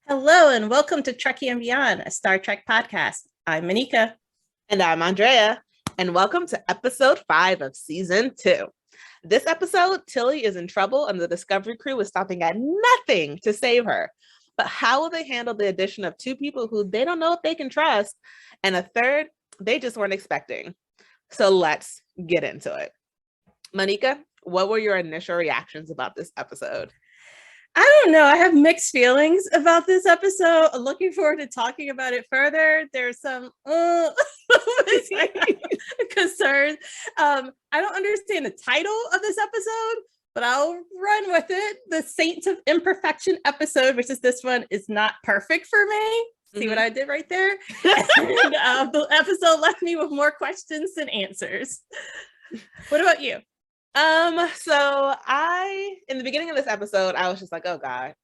Hello and welcome to Trekkie and Beyond, a Star Trek podcast. I'm Monica. And I'm Andrea. And welcome to episode 5 of season 2. This episode, Tilly is in trouble and the Discovery crew is stopping at nothing to save her. But how will they handle the addition of 2 people who they don't know if they can trust, and a third they just weren't expecting? So let's get into it. Monica, what were your initial reactions about this episode? I don't know. I have mixed feelings about this episode. I'm looking forward to talking about it further. There's some concerns. I don't understand the title of this episode, but I'll run with it. The Saints of Imperfection episode, which is this one, is not perfect for me. See what I did right there? And, the episode left me with more questions than answers. What about you? So in the beginning of this episode, I was just like, oh God,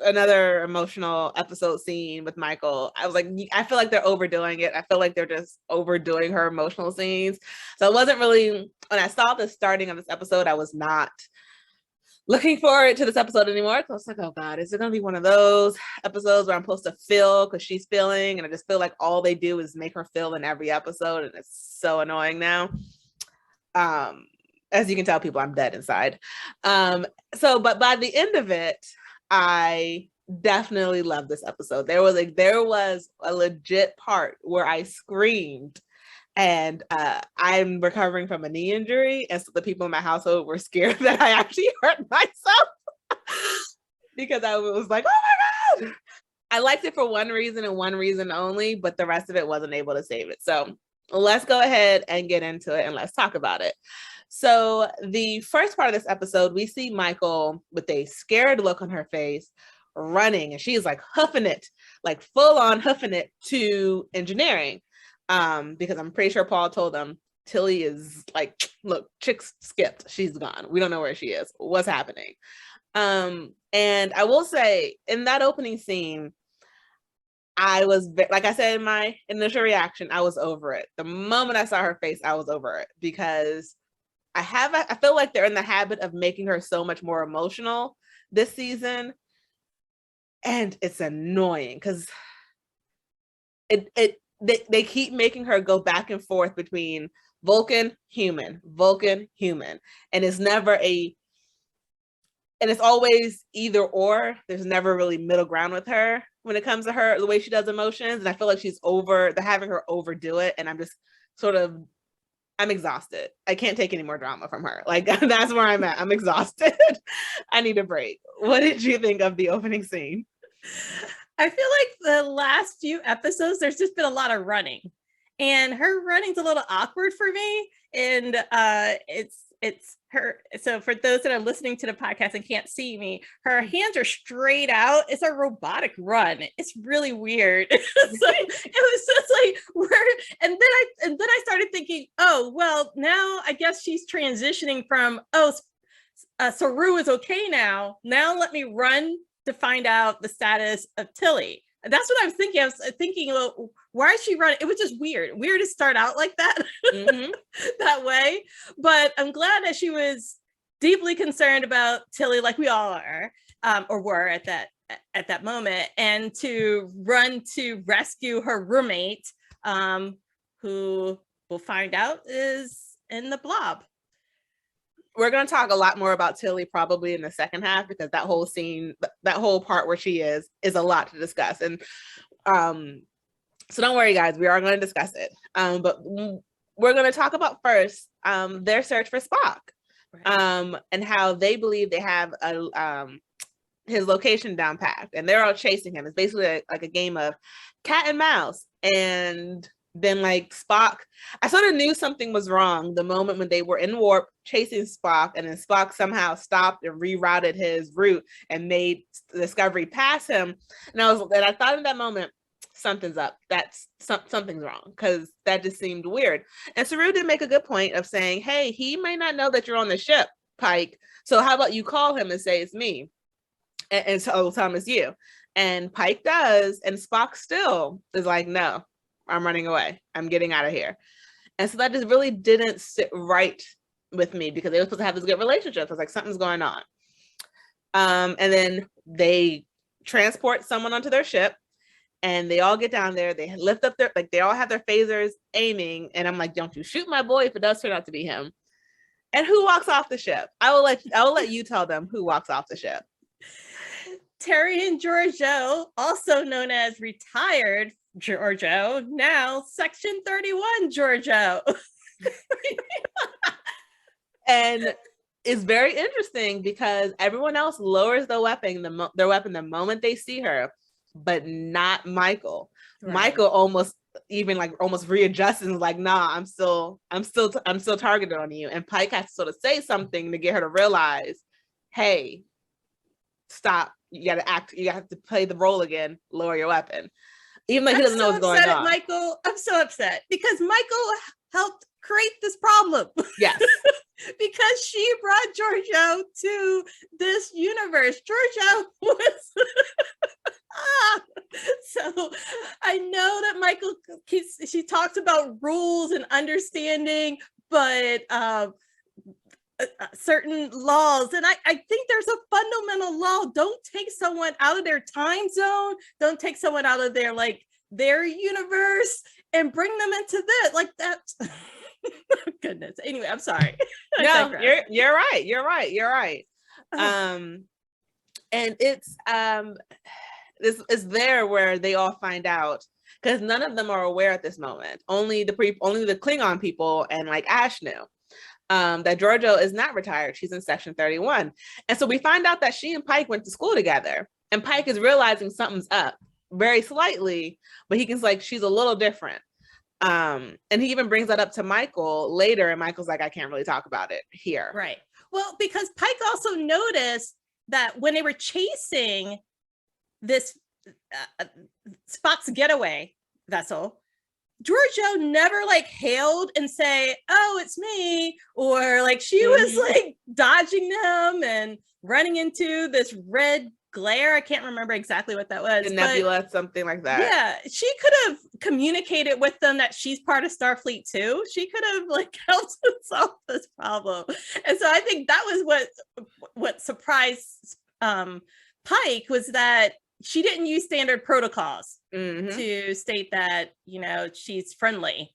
another emotional episode scene with Michael. I was like, I feel like they're overdoing it. I feel like they're just overdoing her emotional scenes. So it wasn't really, when I saw the starting of this episode, I was not looking forward to this episode anymore. So I was like, oh God, is it going to be one of those episodes where I'm supposed to feel because she's feeling? And I just feel like all they do is make her feel in every episode. And it's so annoying now. As you can tell, people, I'm dead inside. But by the end of it, I definitely loved this episode. There was a legit part where I screamed, and I'm recovering from a knee injury, and so the people in my household were scared that I actually hurt myself because I was like, oh my God. I liked it for one reason and one reason only, but the rest of it wasn't able to save it. So let's go ahead and get into it and let's talk about it. So the first part of this episode, we see Michael with a scared look on her face running, and she's like hoofing it, like full on hoofing it to engineering. Because I'm pretty sure Paul told them Tilly is like, look, chick's skipped. She's gone. We don't know where she is. What's happening? And I will say in that opening scene, I was, like I said in my initial reaction, I was over it. The moment I saw her face, I was over it because I feel like they're in the habit of making her so much more emotional this season. And it's annoying because they keep making her go back and forth between Vulcan, human. And it's always either or. There's never really middle ground with her when it comes to her, the way she does emotions. And I feel like they're having her overdo it. And I'm just I'm exhausted. I can't take any more drama from her. Like, that's where I'm at. I'm exhausted. I need a break. What did you think of the opening scene? I feel like the last few episodes, there's just been a lot of running. And her running's a little awkward for me. And it's her. So for those that are listening to the podcast and can't see me, her hands are straight out. It's a robotic run. It's really weird. So it was just like and then I started thinking, oh well, now I guess she's transitioning from Saru is okay now. Now let me run to find out the status of Tilly. That's what I was thinking. I was thinking, well, why is she running? It was just weird to start out like that, that way. But I'm glad that she was deeply concerned about Tilly, like we all are, or were at that moment, and to run to rescue her roommate, who we'll find out is in the blob. We're going to talk a lot more about Tilly probably in the second half, because that whole scene, that whole part where she is a lot to discuss. And so don't worry, guys, we are going to discuss it. But we're going to talk about first their search for Spock, right. And how they believe they have his location down packed, and they're all chasing him. It's basically like a game of cat and mouse. And then like Spock, I sort of knew something was wrong the moment when they were in warp chasing Spock, and then Spock somehow stopped and rerouted his route and made Discovery pass him. And I thought in that moment, something's up. Something's wrong, because that just seemed weird. And Saru did make a good point of saying, hey, he may not know that you're on the ship, Pike. So how about you call him and say it's me, and so tell him it's you. And Pike does, and Spock still is like, no, I'm running away. I'm getting out of here. And so that just really didn't sit right with me, because they were supposed to have this good relationship. I was like, something's going on. And then they transport someone onto their ship, and they all get down there. They lift up their, like, they all have their phasers aiming, and I'm like, don't you shoot my boy if it does turn out to be him. And who walks off the ship? I will let you tell them who walks off the ship. Terry and Giorgio, also known as retired Giorgio, now Section 31 Giorgio. And it's very interesting because everyone else lowers their weapon the moment they see her, but not Michael. Right. Michael almost readjusts and is like, nah, I'm still targeted on you. And Pike has to sort of say something to get her to realize, hey, stop. You have to play the role again, lower your weapon. Even though he doesn't know what's going on. Michael, I'm so upset because Michael helped create this problem. Yes. Because she brought Giorgio to this universe. Giorgio was so I know that Michael she talks about rules and understanding, but certain laws, and I think there's a fundamental law. Don't take someone out of their time zone, don't take someone out of their universe and bring them into this like that. Goodness. Anyway, I'm sorry. No, you're right. And it's this is there where they all find out, because none of them are aware at this moment. Only the Klingon people and like Ash knew that Giorgio is not retired. She's in Section 31. And so we find out that she and Pike went to school together, and Pike is realizing something's up very slightly, but he can like, she's a little different. And he even brings that up to Michael later, and Michael's like, I can't really talk about it here. Right. Well, because Pike also noticed that when they were chasing this Spock's getaway vessel, Giorgio never like hailed and say, oh, it's me, or like she was like dodging them and running into this red glare. I can't remember exactly what that was. The nebula, something like that. Yeah, she could have communicated with them that she's part of Starfleet too. She could have like helped solve this problem. And so I think that was what surprised Pike, was that she didn't use standard protocols to state that, you know, she's friendly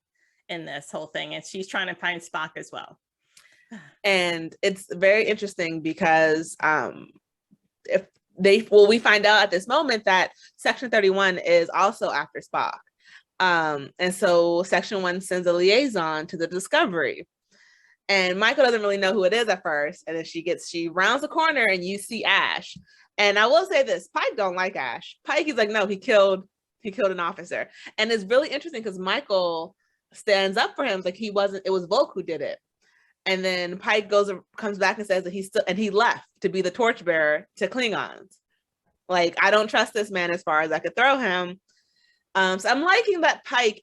in this whole thing, and she's trying to find Spock as well. And it's very interesting because we find out at this moment that Section 31 is also after Spock. And so Section 1 sends a liaison to the Discovery. And Michael doesn't really know who it is at first. And then she rounds the corner and you see Ash. And I will say this, Pike don't like Ash. Pike is like, no, he killed an officer. And it's really interesting because Michael stands up for him. Like it was Volk who did it. And then Pike comes back and says that he left to be the torchbearer to Klingons. Like, I don't trust this man as far as I could throw him. So I'm liking that Pike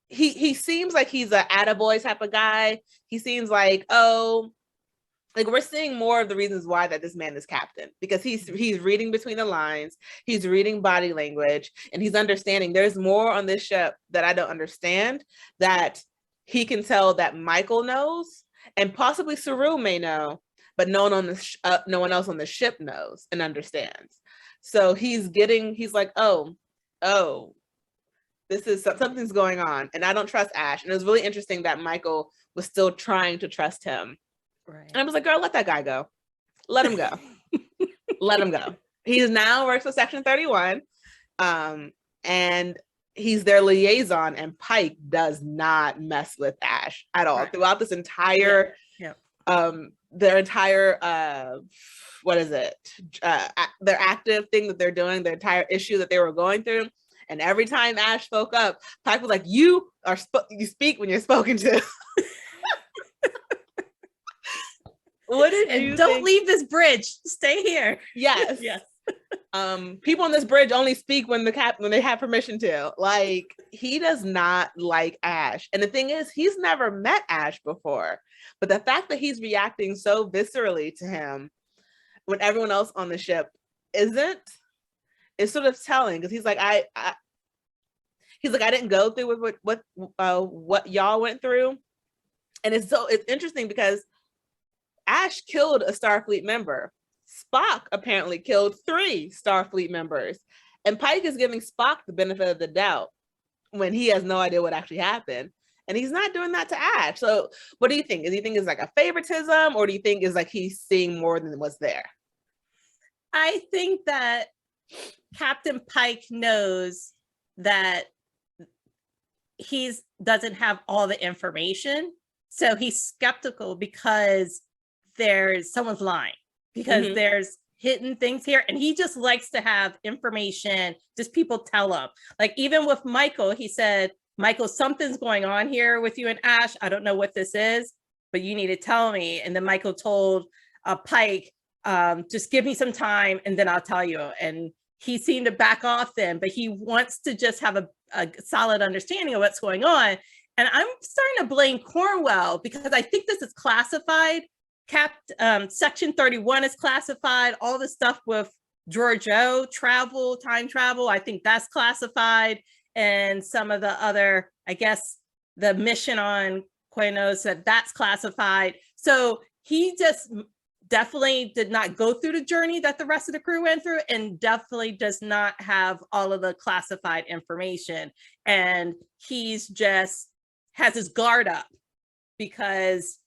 he seems like he's an attaboy type of guy. He seems like, like we're seeing more of the reasons why that this man is captain, because he's reading between the lines, he's reading body language, and he's understanding there's more on this ship that I don't understand, that he can tell that Michael knows, and possibly Saru may know, but no one else on the ship knows and understands. So he's like, oh, this is something's going on, and I don't trust Ash. And it was really interesting that Michael was still trying to trust him. Right. And I was like, girl, let that guy go. Let him go. Let him go. He now works with Section 31. And he's their liaison, and Pike does not mess with Ash at all. Right. Throughout this entire, their entire, what is it? Their active thing that they're doing, the entire issue that they were going through. And every time Ash spoke up, Pike was like, you speak when you're spoken to. What did you don't leave this bridge. Stay here. Yes. Yes. People on this bridge only speak when they have permission to. Like, he does not like Ash. And the thing is, he's never met Ash before. But the fact that he's reacting so viscerally to him when everyone else on the ship isn't, is sort of telling, because he's like, I didn't go through with what y'all went through. And it's interesting because Ash killed a Starfleet member. Spock apparently killed 3 Starfleet members, and Pike is giving Spock the benefit of the doubt when he has no idea what actually happened. And he's not doing that to Ash. So what do you think? Do you think it's like a favoritism, or do you think it's like he's seeing more than what's there? I think that Captain Pike knows that he doesn't have all the information. So he's skeptical because someone's lying, because there's hidden things here. And he just likes to have information, just people tell him. Like even with Michael, he said, Michael, something's going on here with you and Ash. I don't know what this is, but you need to tell me. And then Michael told Pike, just give me some time and then I'll tell you. And he seemed to back off then, but he wants to just have a solid understanding of what's going on. And I'm starting to blame Cornwell because I think this is classified. Section 31 is classified. All the stuff with Georgiou travel, time travel, I think that's classified. And some of the other, I guess, the mission on Quenos, that's classified. So he just definitely did not go through the journey that the rest of the crew went through, and definitely does not have all of the classified information. And he's just has his guard up because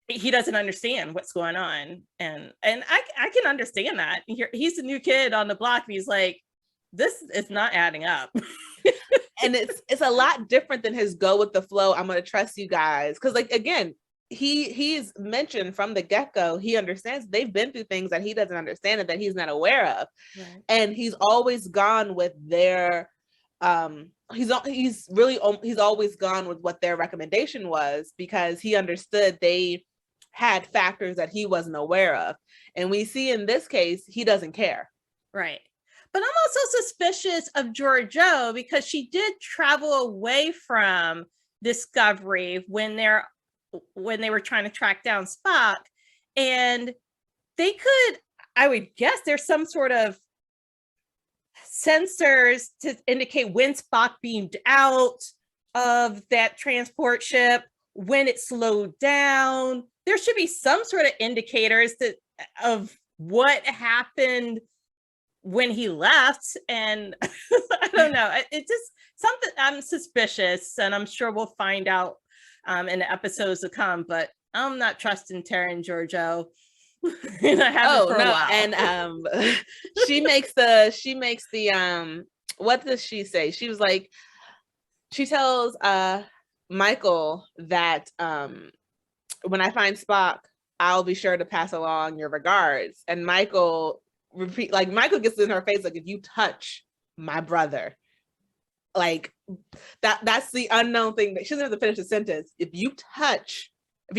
he doesn't understand what's going on. And I can understand that. He's a new kid on the block, and he's like, this is not adding up. And it's a lot different than his go with the flow. I'm going to trust you guys. Because like, again, he's mentioned from the get-go, he understands they've been through things that he doesn't understand and that he's not aware of. Right. And he's always gone with their he's always gone with what their recommendation was, because he understood they had factors that he wasn't aware of. And we see in this case, he doesn't care. Right. But I'm also suspicious of Georgiou because she did travel away from Discovery when they were trying to track down Spock. And I would guess there's some sort of sensors to indicate when Spock beamed out of that transport ship, when it slowed down. There should be some sort of indicators of what happened when he left. And I don't know, it just something, I'm suspicious, and I'm sure we'll find out in the episodes to come, but I'm not trusting Taryn Georgiou. And I haven't for a while. And she makes the what does she say? She was like, she tells Michael that when I find Spock, I'll be sure to pass along your regards. And Michael gets in her face, like, if you touch my brother, like that's the unknown thing. That she doesn't have to finish the sentence. If you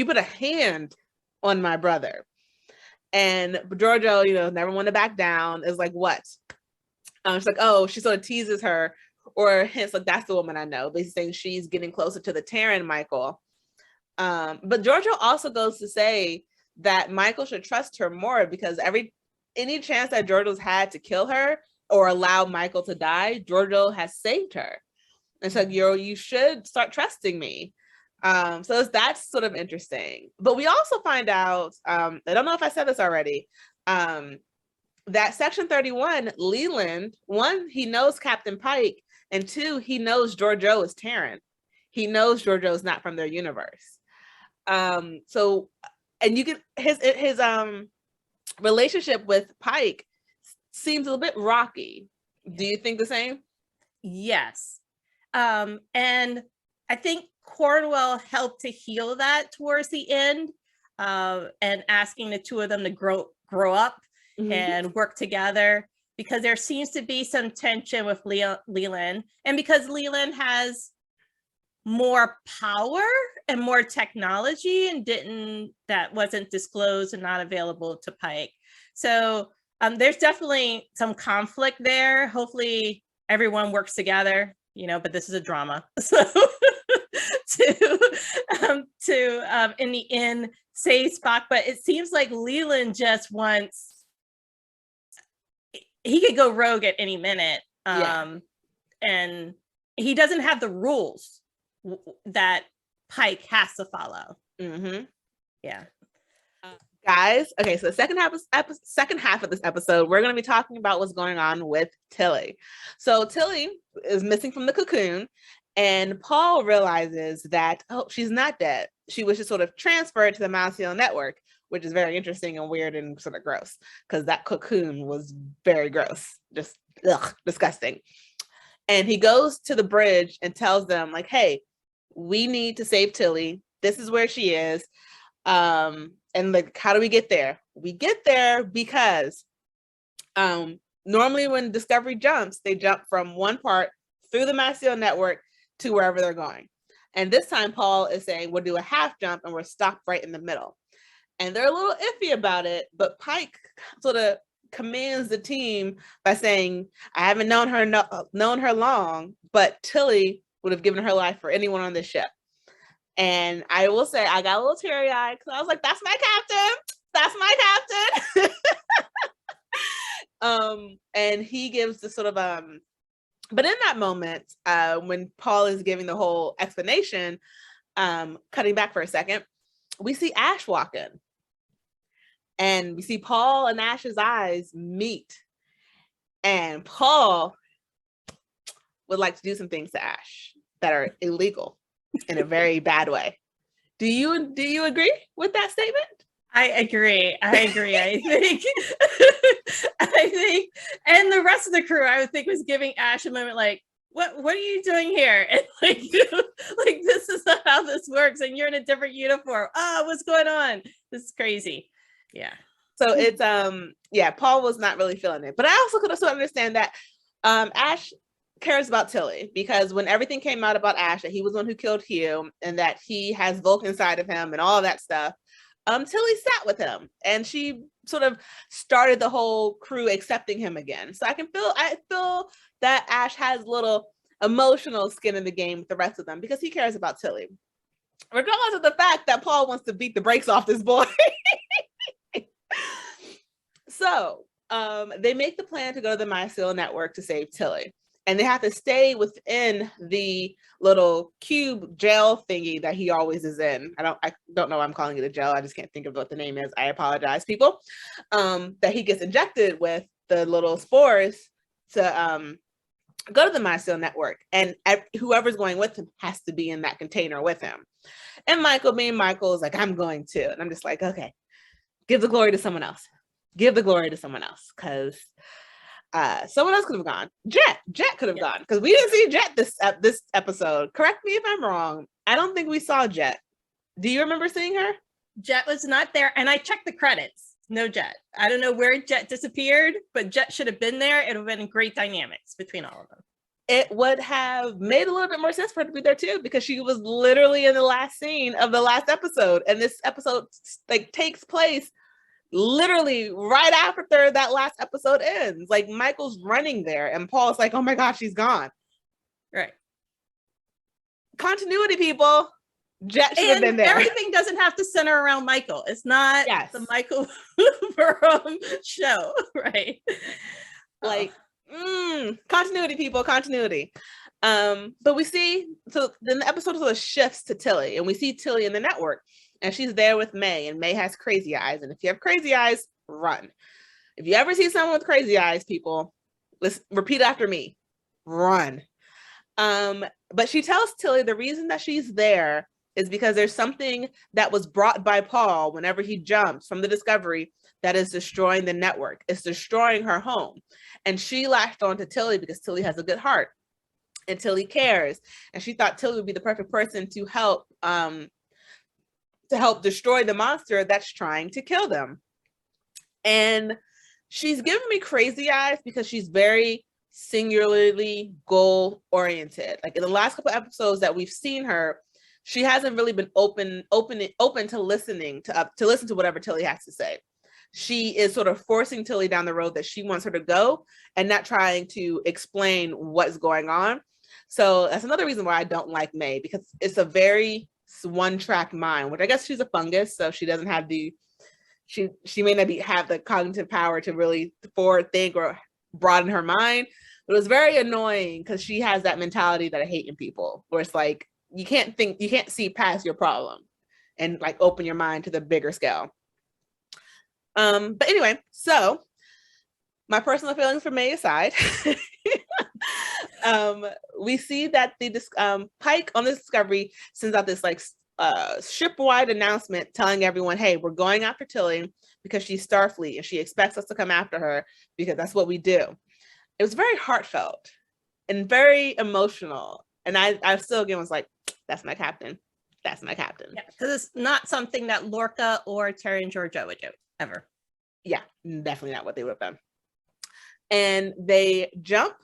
put a hand on my brother. And Georgiou, never want to back down, is like, what? She's like, oh, she sort of teases her, or hints like, that's the woman I know, basically saying she's getting closer to the Taryn Michael. But Georgiou also goes to say that Michael should trust her more, because any chance that Georgiou's had to kill her or allow Michael to die, Georgiou has saved her. And so you should start trusting me. So that's sort of interesting. But we also find out, I don't know if I said this already, that Section 31, Leland, 1, he knows Captain Pike, and 2, he knows Georgiou is Taryn. He knows Georgiou is not from their universe. So, and you can, his relationship with Pike seems a little bit rocky. Do you think the same? Yes. And I think Cornwell helped to heal that towards the end, and asking the two of them to grow up and work together, because there seems to be some tension with Leland, and because Leland has more power and more technology and that wasn't disclosed and not available to Pike. So there's definitely some conflict there. Hopefully everyone works together, but this is a drama. So to in the end save Spock, but it seems like Leland just wants, he could go rogue at any minute. And he doesn't have the rules that Pike has to follow. Yeah. Guys, okay, so the second half of this episode, we're going to be talking about what's going on with Tilly. So Tilly is missing from the cocoon, and Paul realizes that, oh, she's not dead. She was just sort of transferred to the Mycelial network, which is very interesting and weird and sort of gross, because that cocoon was very gross, just disgusting. And he goes to the bridge and tells them, like, hey, we need to save Tilly. This is where she is. And like, how do we get there? We get there because normally when Discovery jumps, they jump from one part through the Mycelial network to wherever they're going. And this time Paul is saying we'll do a half jump and we're stopped right in the middle. And they're a little iffy about it, but Pike sort of commands the team by saying, I haven't known her long, but Tilly would have given her life for anyone on this ship. And I will say, I got a little teary-eyed because I was like, that's my captain. That's my captain. And he gives the sort of, but in that moment, when Paul is giving the whole explanation, cutting back for a second, we see Ash walk in. And we see Paul and Ash's eyes meet. And Paul would like to do some things to Ash that are illegal in a very bad way. Do you agree with that statement? I agree. I think I think, and the rest of the crew, I would think, was giving Ash a moment like, what are you doing here? And like, like, this is not how this works, and you're in a different uniform. What's going on? This is crazy. Yeah. So it's Paul was not really feeling it. But I also could also understand that Ash cares about Tilly, because when everything came out about Ash, that he was the one who killed Hugh and that he has Vulcan inside of him and all that stuff, Tilly sat with him and she sort of started the whole crew accepting him again. So I feel that Ash has a little emotional skin in the game with the rest of them because he cares about Tilly, regardless of the fact that Paul wants to beat the brakes off this boy. So they make the plan to go to the Mycelial network to save Tilly. And they have to stay within the little cube jail thingy that he always is in. I don't know why I'm calling it a jail. I just can't think of what the name is. I apologize, people. That he gets injected with the little spores to go to the Mycelial network. And whoever's going with him has to be in that container with him. And Michael, being Michael, is like, I'm going to. And I'm just like, okay, give the glory to someone else. Give the glory to someone else, because someone else could have gone. Jet could have gone, because we didn't see Jet this episode. Correct me if I'm wrong. I don't think we saw Jet. Do you remember seeing her? Jet was not there, and I checked the credits. No Jet. I don't know where Jet disappeared, but Jet should have been there. It would have been great dynamics between all of them. It would have made a little bit more sense for her to be there too, because she was literally in the last scene of the last episode, and this episode like takes place literally right after that last episode ends. Like, Michael's running there and Paul's like, oh my gosh, she's gone. Right. Continuity, people. Jet should have been there. Everything doesn't have to center around Michael. It's not the Michael show, right? Like, continuity, people, continuity. But we see, so then the episode sort of shifts to Tilly, and we see Tilly in the network. And she's there with May, and May has crazy eyes. And if you have crazy eyes, run. If you ever see someone with crazy eyes, people, let's repeat after me. Run. But she tells Tilly the reason that she's there is because there's something that was brought by Paul whenever he jumps from the Discovery that is destroying the network. It's destroying her home. And she latched on to Tilly because Tilly has a good heart. And Tilly cares. And she thought Tilly would be the perfect person to help destroy the monster that's trying to kill them. And she's giving me crazy eyes because she's very singularly goal oriented. Like, in the last couple episodes that we've seen her, she hasn't really been open to listening to whatever Tilly has to say. She is sort of forcing Tilly down the road that she wants her to go and not trying to explain what's going on. So that's another reason why I don't like May, because it's a very one-track mind, which I guess she's a fungus, so she doesn't have she may not have the cognitive power to really forward think or broaden her mind. But it was very annoying because she has that mentality that I hate in people, where it's like, you can't see past your problem and like open your mind to the bigger scale. But anyway, so my personal feelings for May aside, we see that the Pike on the Discovery sends out this like ship-wide announcement telling everyone, hey, we're going after Tilly because she's Starfleet and she expects us to come after her because that's what we do. It was very heartfelt and very emotional. And I still again was like, that's my captain. That's my captain. Yeah, because it's not something that Lorca or Terry and Georgia would do ever. Yeah, definitely not what they would have done. And they jump,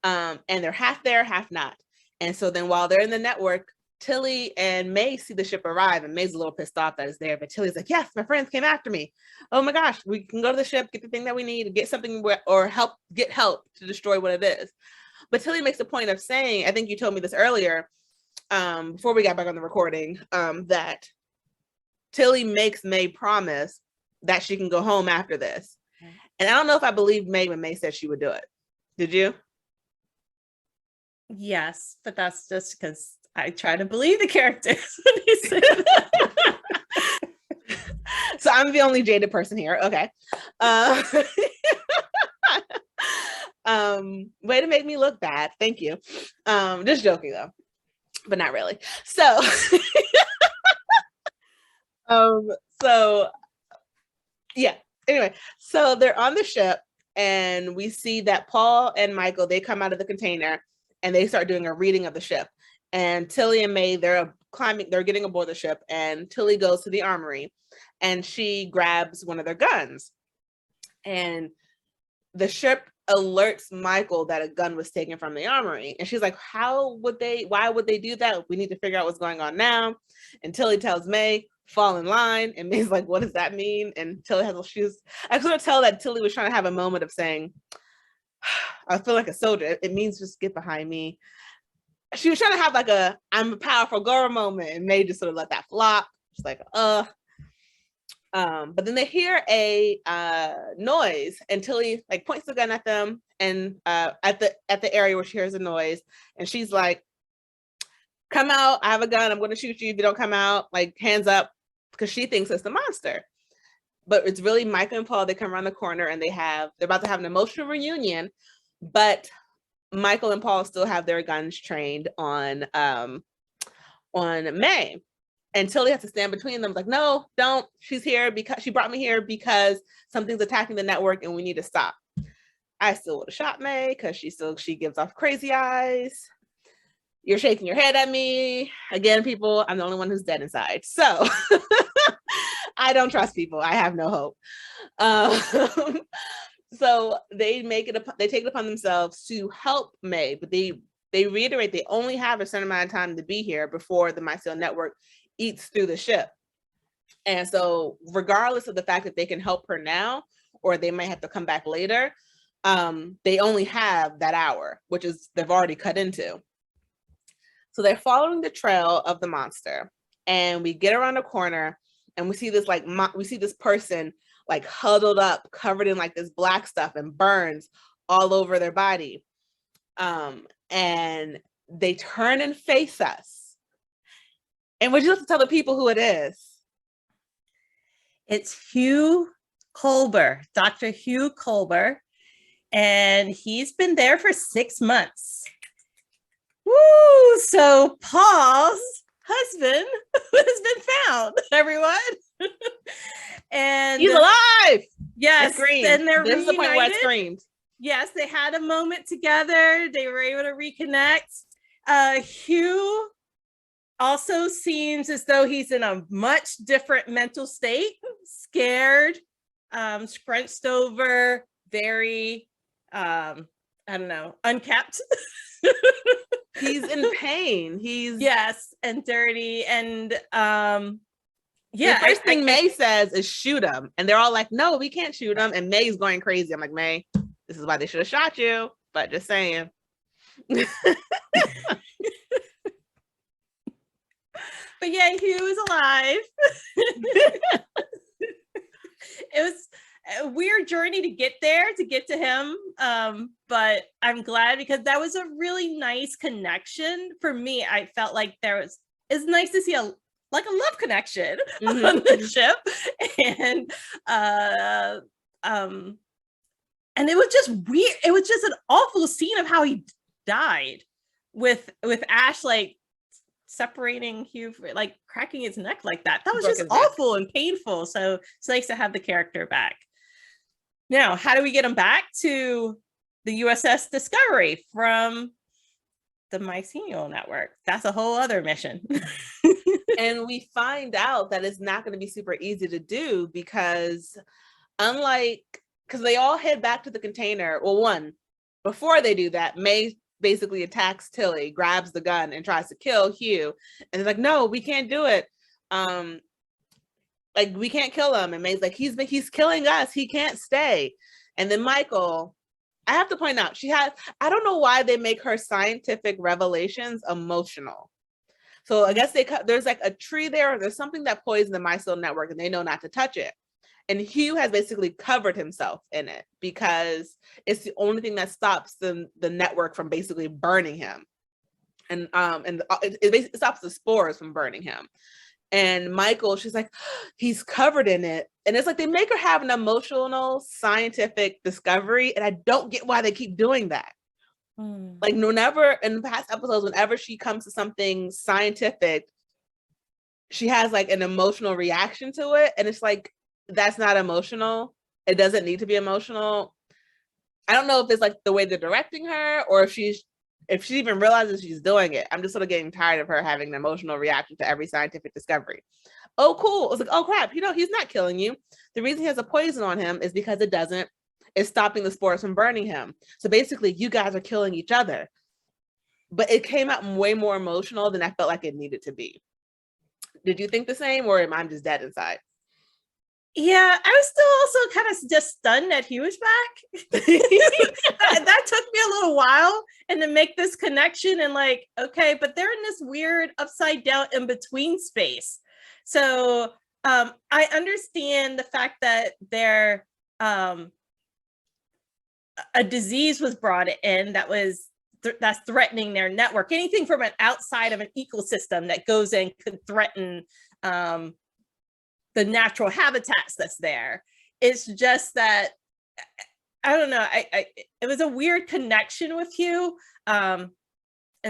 and they're half there, half not. And so then while they're in the network, Tilly and May see the ship arrive, and May's a little pissed off that it's there. But Tilly's like, yes, my friends came after me. Oh my gosh, we can go to the ship, get the thing that we need, get something or get help to destroy what it is. But Tilly makes a point of saying, I think you told me this earlier, before we got back on the recording, that Tilly makes May promise that she can go home after this. And I don't know if I believed May when May said she would do it. Did you? Yes, but that's just because I try to believe the characters when they say that. So I'm the only jaded person here. Okay. Way to make me look bad. Thank you. Just joking though, but not really. So, so yeah. Anyway, so they're on the ship and we see that Paul and Michael, they come out of the container and they start doing a reading of the ship. And Tilly and May, they're getting aboard the ship, and Tilly goes to the armory and she grabs one of their guns. And the ship alerts Michael that a gun was taken from the armory. And she's like, why would they do that? We need to figure out what's going on now. And Tilly tells May, fall in line. And May's like, what does that mean? And Tilly I could sort of tell that Tilly was trying to have a moment of saying, I feel like a soldier. It means just get behind me. She was trying to have like I'm a powerful girl moment, and May just sort of let that flop. She's like, but then they hear a noise, and Tilly like points the gun at them, and at the area where she hears the noise, and she's like, come out, I have a gun, I'm going to shoot you if you don't come out, like hands up, because she thinks it's the monster. But it's really Michael and Paul. They come around the corner and they're about to have an emotional reunion, but Michael and Paul still have their guns trained on May. And Tilly has to stand between them, like, no, don't. She's here because she brought me here because something's attacking the network and we need to stop. I still would have shot May because she gives off crazy eyes. You're shaking your head at me. Again, people, I'm the only one who's dead inside. So I don't trust people. I have no hope. So they take it upon themselves to help May, but they reiterate they only have a certain amount of time to be here before the Mycel network eats through the ship. And so regardless of the fact that they can help her now, or they might have to come back later, they only have that hour, which is they've already cut into. So they're following the trail of the monster, and we get around a corner and we see this person like huddled up, covered in like this black stuff and burns all over their body. And they turn and face us. And would you like to tell the people who it is? It's Hugh Culber, Dr. Hugh Culber. And he's been there for 6 months. Woo! So Paul's husband has been found, everyone. And he's alive. Yes, and they're this is the point where I screamed. Yes, they had a moment together. They were able to reconnect. Hugh also seems as though he's in a much different mental state, scared, scrunched over, very, I don't know, unkept. He's in pain. Yes, and dirty, and the first thing May says is shoot him, and they're all like, no, we can't shoot him, and May's going crazy. I'm like, May, this is why they should have shot you, but just saying. But yeah, Hugh is alive. It was a weird journey to get to him, but I'm glad because that was a really nice connection for me. I felt like it's nice to see like a love connection Mhm. on the ship. And and it was just weird. It was just an awful scene of how he died with Ash like separating Hugh, like cracking his neck like that. That was Broke just his neck. awful and painful. So it's nice to have the character back. Now, how do we get him back to the USS Discovery from the Mycelial Network? That's a whole other mission. And we find out that it's not going to be super easy to do because because they all head back to the container. Well, one, before they do that, May basically attacks Tilly, grabs the gun and tries to kill Hugh. And they're like, no, we can't do it. Like, we can't kill him. And May's like, he's killing us. He can't stay. And then Michael, I have to point out, I don't know why they make her scientific revelations emotional. So I guess there's like a tree there. There's something that poisoned the mycelial network and they know not to touch it. And Hugh has basically covered himself in it because it's the only thing that stops the network from basically burning him. And it basically stops the spores from burning him. And Michael, she's like, he's covered in it. And it's like they make her have an emotional scientific discovery. And I don't get why they keep doing that. Like, whenever in the past episodes, whenever she comes to something scientific, she has like an emotional reaction to it. And it's like, that's not emotional. It doesn't need to be emotional. I don't know if it's like the way they're directing her or if she even realizes she's doing it. I'm just sort of getting tired of her having an emotional reaction to every scientific discovery. Oh, cool. It's like, oh crap, he's not killing you. The reason he has a poison on him is because it's stopping the spores from burning him. So basically, you guys are killing each other. But it came out way more emotional than I felt like it needed to be. Did you think the same, or am I just dead inside? Yeah, I was still also kind of just stunned that he was back. that took me a little while, and to make this connection and like, okay, but they're in this weird upside down in between space. So I understand the fact that they're a disease was brought in that's threatening their network. Anything from an outside of an ecosystem that goes in could threaten the natural habitats that's there. It's just that I don't know. It was a weird connection with you, and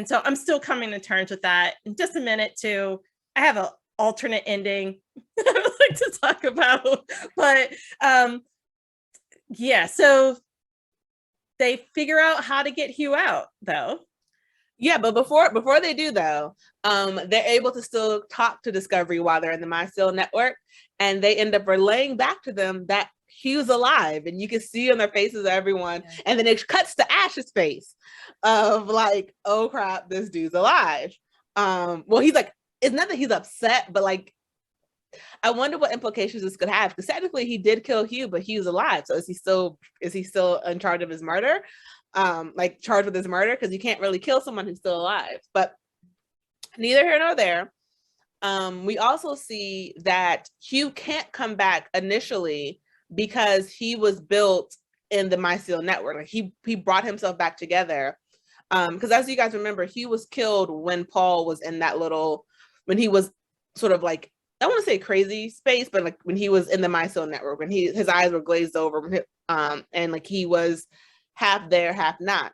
so I'm still coming to terms with that. In just a minute, too, I have an alternate ending I would like to talk about, but yeah. So they figure out how to get Hugh out, though. Yeah, but before they do though, they're able to still talk to Discovery while they're in the mycelial network, and they end up relaying back to them that Hugh's alive, and you can see on their faces of everyone, and then it cuts to Ash's face of like, oh crap, this dude's alive. Well, he's like, it's not that he's upset, but like, I wonder what implications this could have, because technically he did kill Hugh, but Hugh's alive. So is he still in charge of his murder? Like charged with his murder? Because you can't really kill someone who's still alive. But neither here nor there. We also see that Hugh can't come back initially because he was built in the mycelial network. Like he brought himself back together. Because as you guys remember, Hugh was killed when Paul was in that when he was sort of like, I want to say crazy space, but like when he was in the mycelial network, when his eyes were glazed over, and like he was half there, half not.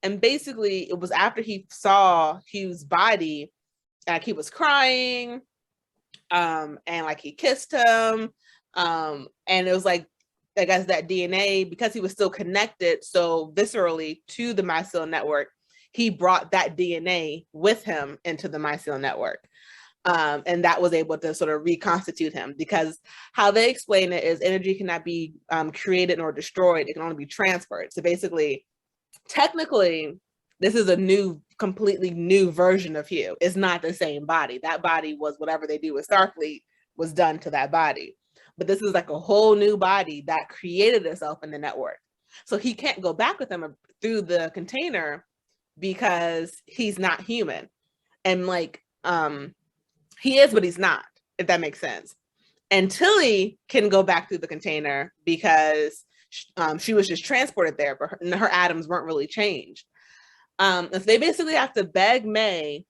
And basically it was after he saw Hugh's body, like he was crying, and like he kissed him, and it was like, I guess that DNA, because he was still connected so viscerally to the mycelial network, he brought that DNA with him into the mycelial network. And that was able to sort of reconstitute him, because how they explain it is energy cannot be created nor destroyed. It can only be transferred. So basically, technically, this is a completely new version of Hugh. It's not the same body. That body was whatever they do with Starfleet was done to that body. But this is like a whole new body that created itself in the network. So he can't go back with them through the container because he's not human. And like, he is, but he's not, if that makes sense. And Tilly can go back through the container because she was just transported there, but her atoms weren't really changed. If they basically have to beg May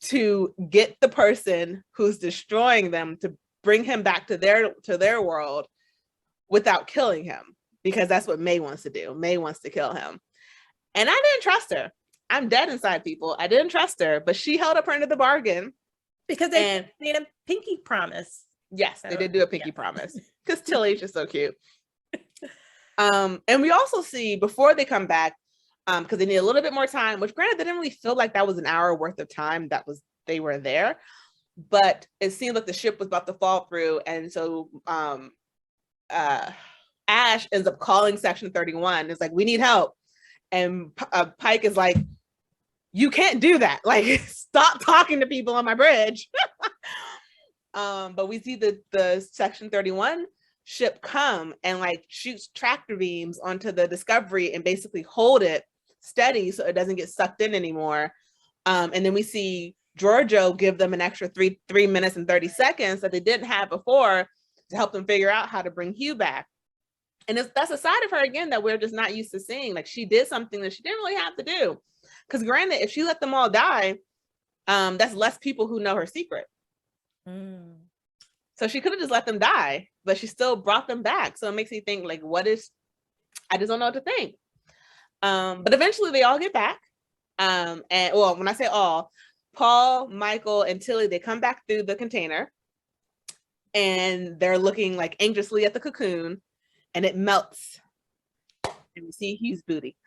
to get the person who's destroying them to bring him back to their world without killing him, because that's what May wants to do. May wants to kill him. And I didn't trust her. I'm dead inside, people. I didn't trust her, but she held up her end of the bargain. Because they made a pinky promise. Yes, they did do a pinky promise. Because Tilly's just so cute. And we also see, before they come back, because they need a little bit more time, which granted, they didn't really feel like that was an hour worth of time they were there. But it seemed like the ship was about to fall through. And so Ash ends up calling Section 31. It's like, we need help. And Pike is like, you can't do that. Like, stop talking to people on my bridge. But we see the Section 31 ship come and like shoots tractor beams onto the Discovery and basically hold it steady so it doesn't get sucked in anymore. And then we see Giorgio give them an extra 3 minutes and 30 seconds that they didn't have before to help them figure out how to bring Hugh back. And that's a side of her, again, that we're just not used to seeing. Like, she did something that she didn't really have to do. Because granted, if she let them all die, that's less people who know her secret. So she could have just let them die, but she still brought them back. So it makes me think, like, I just don't know what to think. But eventually they all get back. And well, when I say all, Paul, Michael, and Tilly, they come back through the container and they're looking like anxiously at the cocoon, and it melts. And we see Hugh's booty.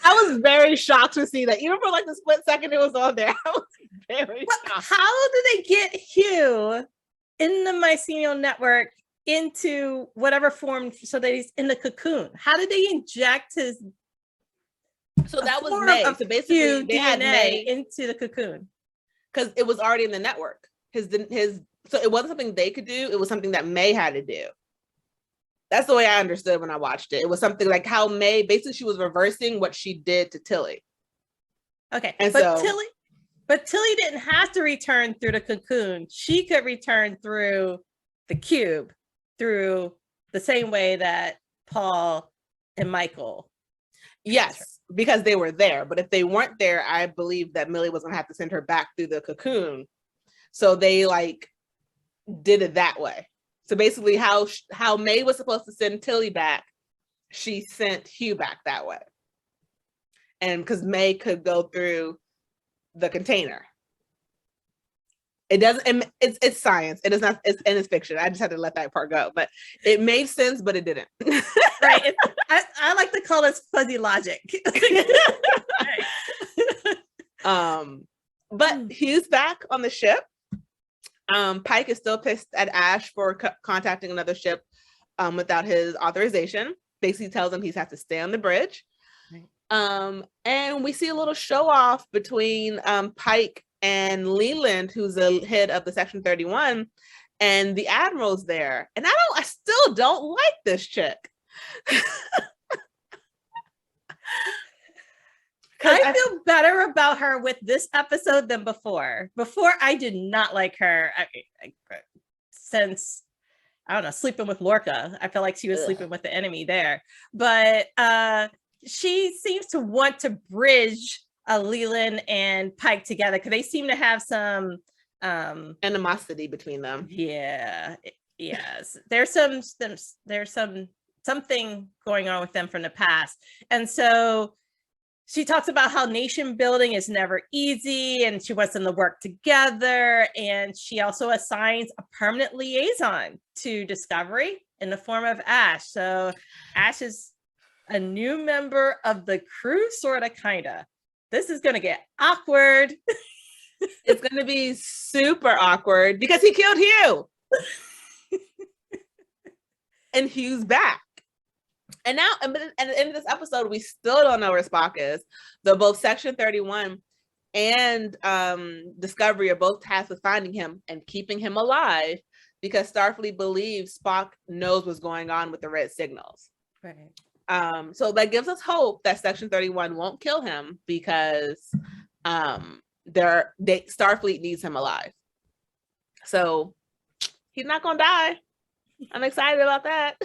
I was very shocked to see that. Even for like the split second it was on there, I was very shocked. How did they get Hugh in the mycelial network into whatever form so that he's in the cocoon? How did they inject his? So that was May. So basically, they had May into the cocoon because it was already in the network. So it wasn't something they could do. It was something that May had to do. That's the way I understood when I watched it. It was something like how May, basically she was reversing what she did to Tilly. Okay. And but Tilly didn't have to return through the cocoon. She could return through the cube, through the same way that Paul and Michael. Yes, because they were there. But if they weren't there, I believe that Millie was going to have to send her back through the cocoon. So they like did it that way. So basically how May was supposed to send Tilly back, she sent Hugh back that way. And because May could go through the container. It doesn't, it's science. It is not, it's fiction. I just had to let that part go. But it made sense, but it didn't. Right. I like to call this fuzzy logic. But Hugh's back on the ship. Pike is still pissed at Ash for contacting another ship without his authorization. Basically tells him he's has to stay on the bridge. Right. And we see a little show off between Pike and Leland, who's the head of the Section 31, and the Admiral's there. And I still don't like this chick. I feel better about her with this episode than before. Before, I did not like her. Since, I don't know, sleeping with Lorca. I felt like she was sleeping with the enemy there. But she seems to want to bridge Leland and Pike together because they seem to have some animosity between them. Yeah. Yes. There's something going on with them from the past. And so she talks about how nation building is never easy and she wants them to work together. And she also assigns a permanent liaison to Discovery in the form of Ash. So Ash is a new member of the crew, sort of, kind of. This is going to get awkward. It's going to be super awkward because he killed Hugh. And Hugh's back. And now, at the end of this episode, we still don't know where Spock is. Though both Section 31 and Discovery are both tasked with finding him and keeping him alive because Starfleet believes Spock knows what's going on with the red signals. Right. So that gives us hope that Section 31 won't kill him because Starfleet needs him alive. So he's not gonna die. I'm excited about that.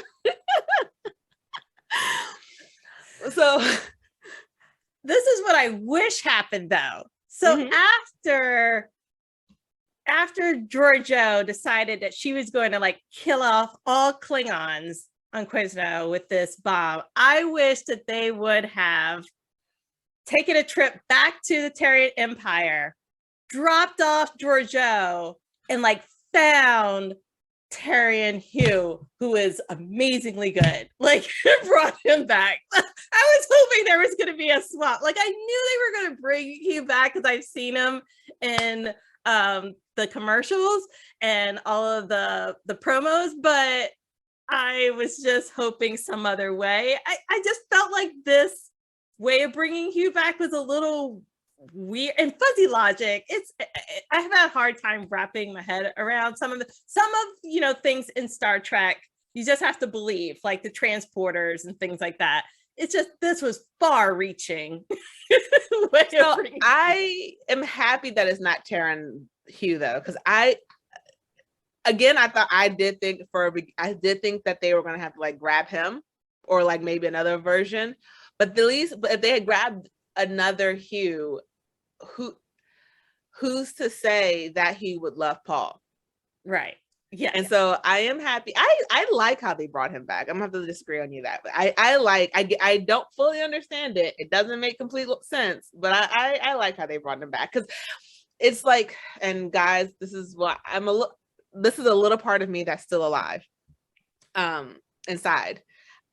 this is what I wish happened though. So after Giorgio decided that she was going to like kill off all Klingons on Quizno with this bomb, I wish that they would have taken a trip back to the Terrian Empire, dropped off Giorgio, and like found Terrian Hugh, who is amazingly good, like brought him back. I was hoping there was going to be a swap. Like I knew they were going to bring Hugh back because I've seen him in the commercials and all of the promos, but I was just hoping some other way. I just felt like this way of bringing Hugh back was a little weird and fuzzy logic. I have had a hard time wrapping my head around some of things in Star Trek. You just have to believe, like the transporters and things like that. It's just, this was far reaching. So I am happy that it's not Terran Hugh though, because I did think that they were going to have to like grab him or like maybe another version, but if they had grabbed another Hugh, who's to say that he would love Paul? Right. Yeah. And so I am happy. I like how they brought him back. I'm gonna have to disagree on you that, but I don't fully understand it. It doesn't make complete sense, but I like how they brought him back, because it's like, and guys, this is a little part of me that's still alive inside.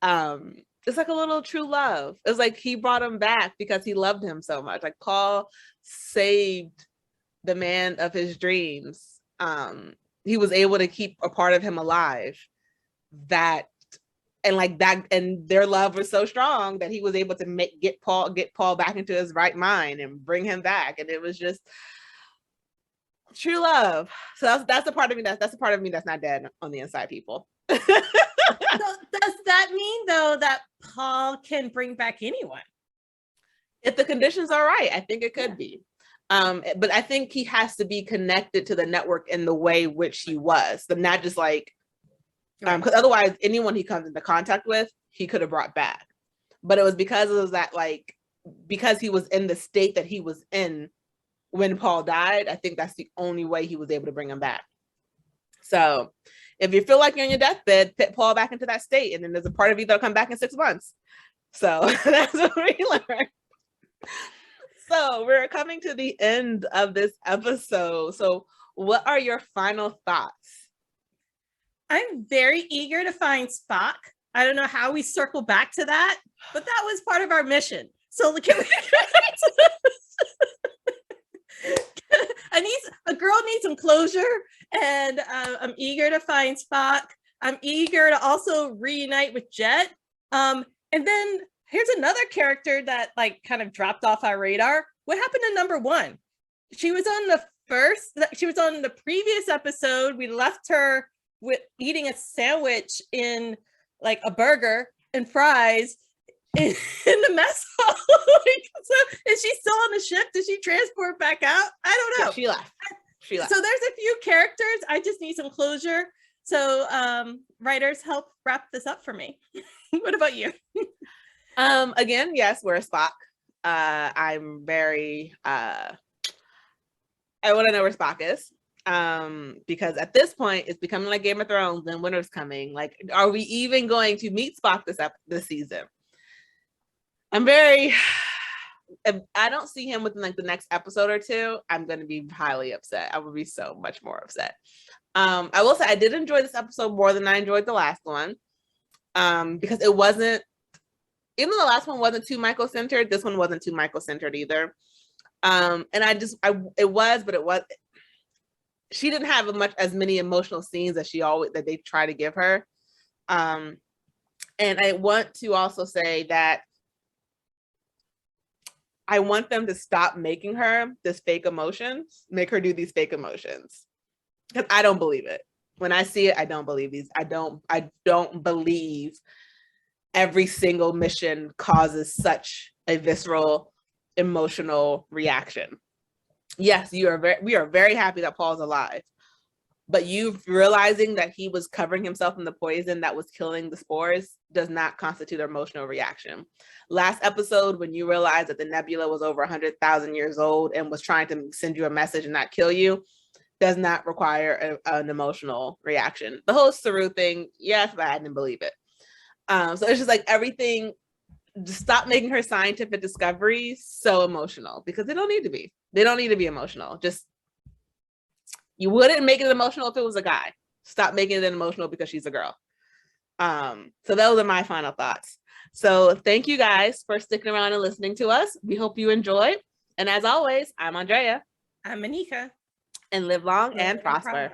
It's like a little true love. It's like he brought him back because he loved him so much. Like Paul saved the man of his dreams. He was able to keep a part of him alive. And their love was so strong that he was able to get Paul back into his right mind and bring him back. And it was just true love. So that's the part of me that's not dead on the inside, people. So does that mean though that Paul can bring back anyone? If the conditions are right, I think it could be. But I think he has to be connected to the network in the way which he was, but not just like, because otherwise anyone he comes into contact with, he could have brought back. But it was because of that, like, because he was in the state that he was in when Paul died, I think that's the only way he was able to bring him back. So if you feel like you're on your deathbed, put Paul back into that state, and then there's a part of you that'll come back in 6 months. So that's what we learned. So we're coming to the end of this episode. So what are your final thoughts? I'm very eager to find Spock. I don't know how we circle back to that, but that was part of our mission. So a girl needs some closure, and I'm eager to find Spock. I'm eager to also reunite with Jet. And then here's another character that like kind of dropped off our radar. What happened to number 1? She was on the previous episode. We left her with eating a sandwich in like a burger and fries in the mess hall. So, is she still on the ship? Did she transport back out? I don't know. Yeah, she left. So there's a few characters. I just need some closure. So writers, help wrap this up for me. What about you? Again, yes, we're a Spock. I'm very I want to know where Spock is. Because at this point it's becoming like Game of Thrones and winter's coming. Like, are we even going to meet Spock this season? If I don't see him within like the next episode or 2, I'm going to be highly upset. I would be so much more upset. I will say I did enjoy this episode more than I enjoyed the last one. Because it wasn't, even though the last one wasn't too Michael-centered, this one wasn't too Michael-centered either. And she didn't have as many emotional scenes as that they try to give her. And I want to also say that I want them to stop making her make her do these fake emotions. Because I don't believe it. When I see it, I don't believe these. I don't believe every single mission causes such a visceral, emotional reaction. Yes, we are very happy that Paul's alive, but you realizing that he was covering himself in the poison that was killing the spores does not constitute an emotional reaction. Last episode, when you realized that the nebula was over 100,000 years old and was trying to send you a message and not kill you, does not require an emotional reaction. The whole Saru thing, yes, but I didn't believe it. So it's just like everything, just stop making her scientific discoveries so emotional, because they don't need to be. They don't need to be emotional. Just, you wouldn't make it emotional if it was a guy. Stop making it emotional because she's a girl. So those are my final thoughts. So thank you guys for sticking around and listening to us. We hope you enjoyed. And as always, I'm Andrea. I'm Anika. And live long and prosper.